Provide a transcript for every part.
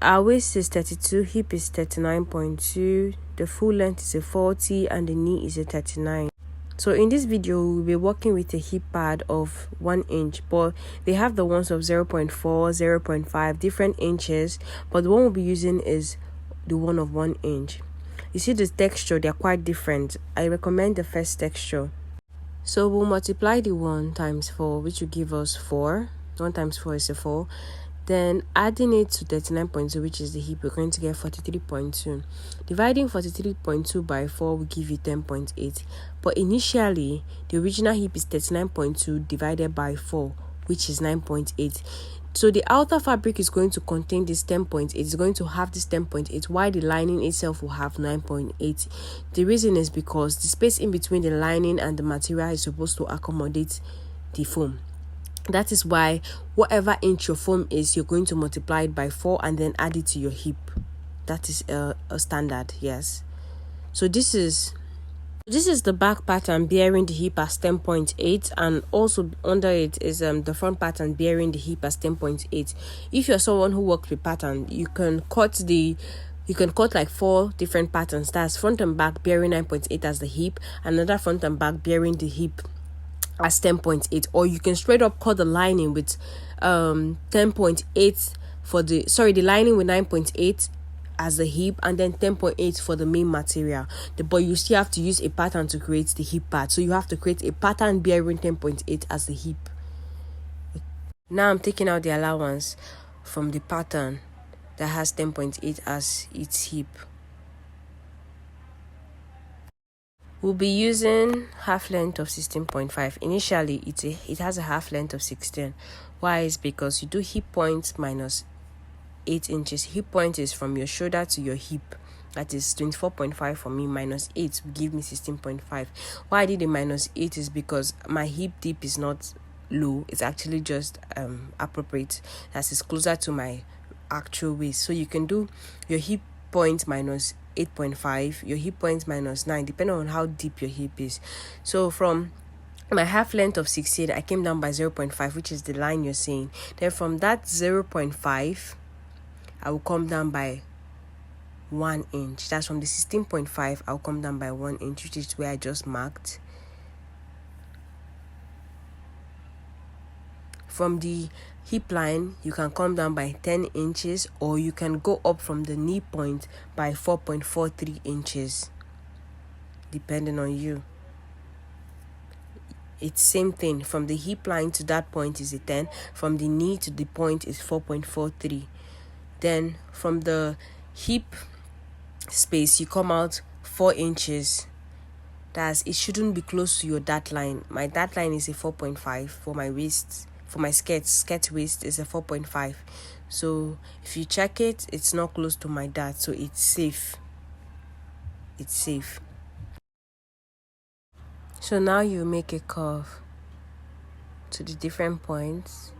our waist is 32, hip is 39.2, the full length is a 40, and the knee is a 39. So in this video, we'll be working with a hip pad of 1 inch, but they have the ones of 0.4, 0.5, different inches, but the one we'll be using is the one of 1 inch. You see the texture, they're quite different. I recommend the first texture. So we'll multiply the 1 times 4, which will give us 4. 1 times 4 is a 4. Then adding it to 39.2, which is the hip, we're going to get 43.2. Dividing 43.2 by 4 will give you 10.8. But initially, the original hip is 39.2 divided by 4, which is 9.8. So the outer fabric is going to contain this 10.8. It's going to have this 10.8, while the lining itself will have 9.8. The reason is because the space in between the lining and the material is supposed to accommodate the foam. That is why whatever inch your foam is, you're going to multiply it by 4 and then add it to your hip. That is a standard, yes. So this is the back pattern bearing the hip as 10.8, and also under it is the front pattern bearing the hip as 10.8. If you're someone who works with pattern, you can cut like 4 different patterns. That's front and back bearing 9.8 as the hip, another front and back bearing the hip as 10.8, or you can straight up cut the lining with 10.8 for the lining with 9.8 as the hip, and then 10.8 for the main material. But you still have to use a pattern to create the hip part, so you have to create a pattern bearing 10.8 as the hip. Now I'm taking out the allowance from the pattern that has 10.8 as its hip. We'll be using half length of 16.5. Initially, it has a half length of 16. Why? Is because you do hip point minus 8 inches. Hip point is from your shoulder to your hip. That is 24.5 for me. Minus 8 will give me 16.5. Why I did a minus 8 is because my hip dip is not low. It's actually just appropriate. That is closer to my actual waist. So you can do your hip point minus 8.5, your hip point minus 9, depending on how deep your hip is. So from my half length of 16, I came down by 0.5, which is the line you're seeing. Then from that 0.5, I will come down by 1 inch. That's from the 16.5, I'll come down by 1 inch, which is where I just marked. From the hip line, you can come down by 10 inches, or you can go up from the knee point by 4.43 inches, depending on you. It's same thing. From the hip line to that point is a 10. From the knee to the point is 4.43. Then from the hip space, you come out 4 inches. It shouldn't be close to your dart line. My dart line is a 4.5 for my waist. For my skirt waist is a 4.5. So if you check it, it's not close to my dart, so it's safe. It's safe. So now you make a curve to the different points.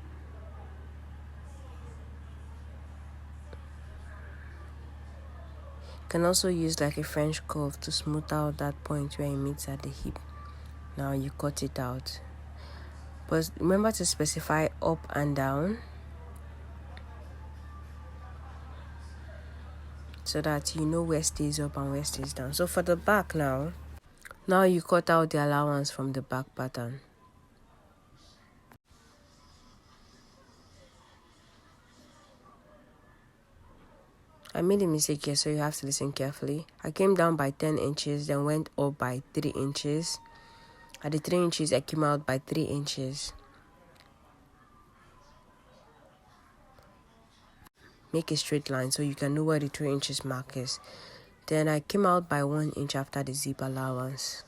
You can also use like a French curve to smooth out that point where it meets at the hip. Now you cut it out. But remember to specify up and down so that you know where stays up and where stays down. So for the back now you cut out the allowance from the back pattern. I made a mistake here, so you have to listen carefully. I came down by 10 inches, then went up by 3 inches. At the 3 inches, I came out by 3 inches. Make a straight line so you can know where the 3 inches mark is. Then I came out by 1 inch after the zip allowance.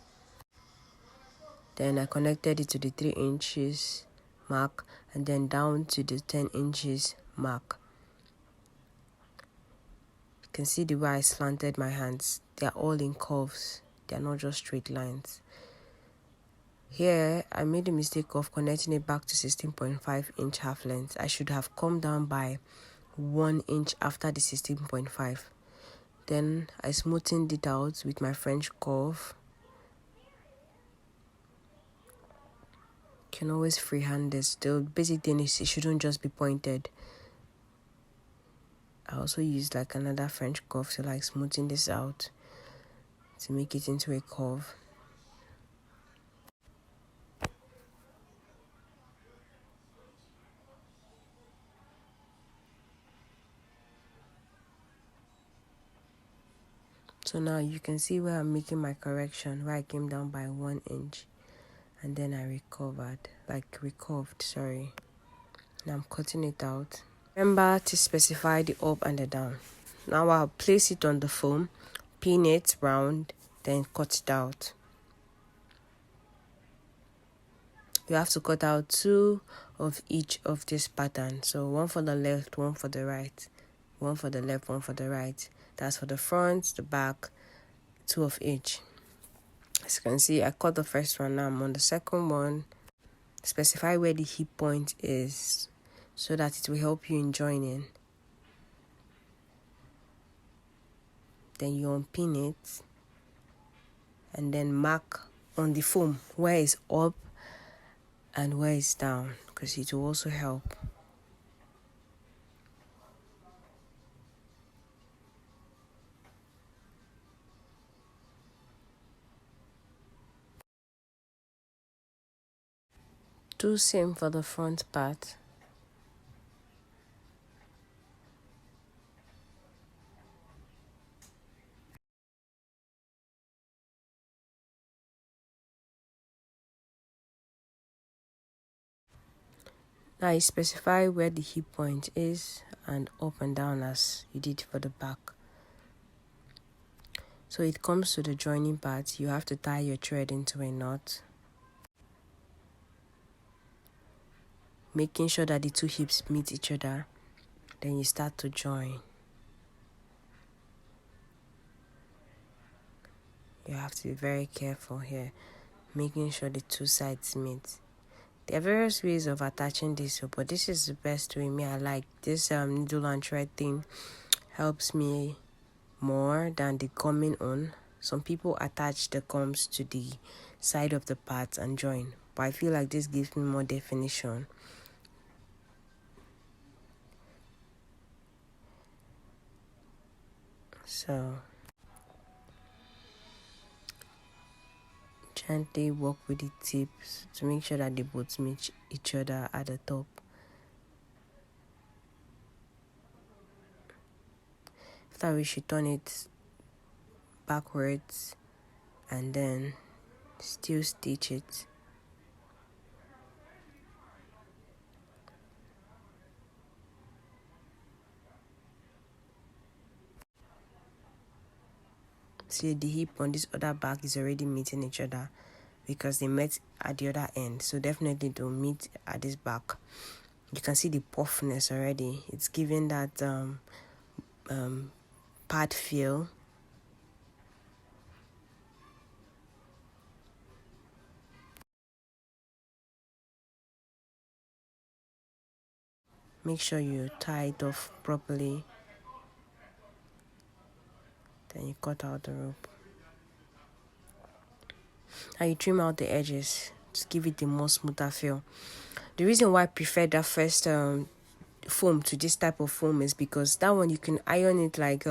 Then I connected it to the 3 inches mark and then down to the 10 inches mark. You can see the way I slanted my hands. They are all in curves. They are not just straight lines. Here, I made the mistake of connecting it back to 16.5 inch half length. I should have come down by 1 inch after the 16.5. Then I smoothened it out with my French curve. You can always freehand this. The basic thing is it shouldn't just be pointed. I also used like another French curve to like smoothen this out to make it into a curve. So now you can see where I'm making my correction, where I came down by 1 inch and then I recurved, sorry. Now I'm cutting it out. Remember to specify the up and the down. Now I'll place it on the foam, pin it round, then cut it out. You have to cut out 2 of each of this pattern. So 1 for the left, 1 for the right. 1 for the left, 1 for the right. That's for the front, the back, 2 of each. As you can see, I cut the first one. Now I'm on the second one. Specify where the hip point is so that it will help you in joining. Then you unpin it and then mark on the foam where it's up and where it's down, because it will also help. Do same for the front part. Now you specify where the hip point is and up and down as you did for the back. So it comes to the joining part, you have to tie your thread into a knot, making sure that the 2 hips meet each other. Then you start to join. You have to be very careful here, making sure the 2 sides meet. There are various ways of attaching this, but this is the best way. I like this needle and thread thing. Helps me more than the gumming on. Some people attach the gums to the side of the parts and join, but I feel like this gives me more definition. So gently work with the tips to make sure that they both meet each other at the top. After we should turn it backwards and then still stitch it. See, the hip on this other back is already meeting each other because they met at the other end, so definitely they'll meet at this back. You can see the puffness already. It's giving that pad feel. Make sure you tie it off properly. Then you cut out the rope. And you trim out the edges to give it a more smoother feel. The reason why I prefer that first foam to this type of foam is because that one you can iron it like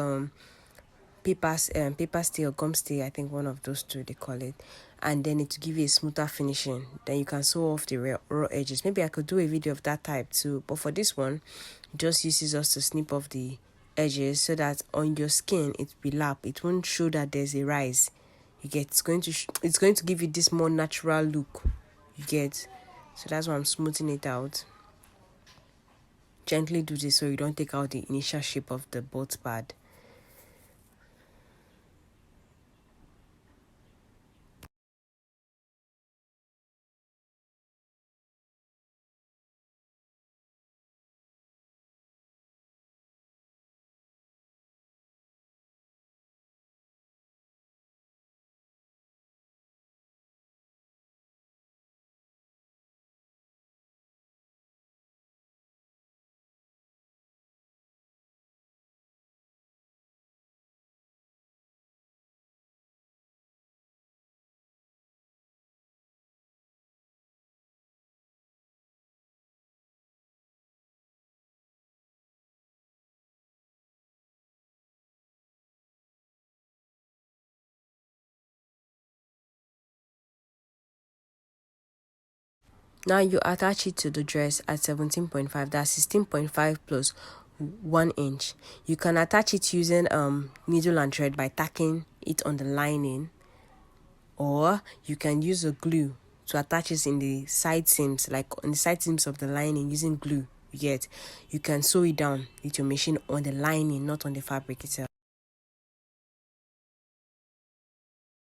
paper stay or gum stay, I think one of those two they call it, and then it will give you a smoother finishing. Then you can sew off the raw edges. Maybe I could do a video of that type too, but for this one it just uses us to snip off the edges so that on your skin it will lap. It won't show that there's a rise. You get, it's going to give you this more natural look. You get, so that's why I'm smoothing it out. Gently do this so you don't take out the initial shape of the bolt pad. Now you attach it to the dress at 17.5, that's 16.5 plus 1 inch. You can attach it using needle and thread by tacking it on the lining, or you can use a glue to attach it in the side seams, like on the side seams of the lining using glue. Yet you can sew it down with your machine on the lining, not on the fabric itself.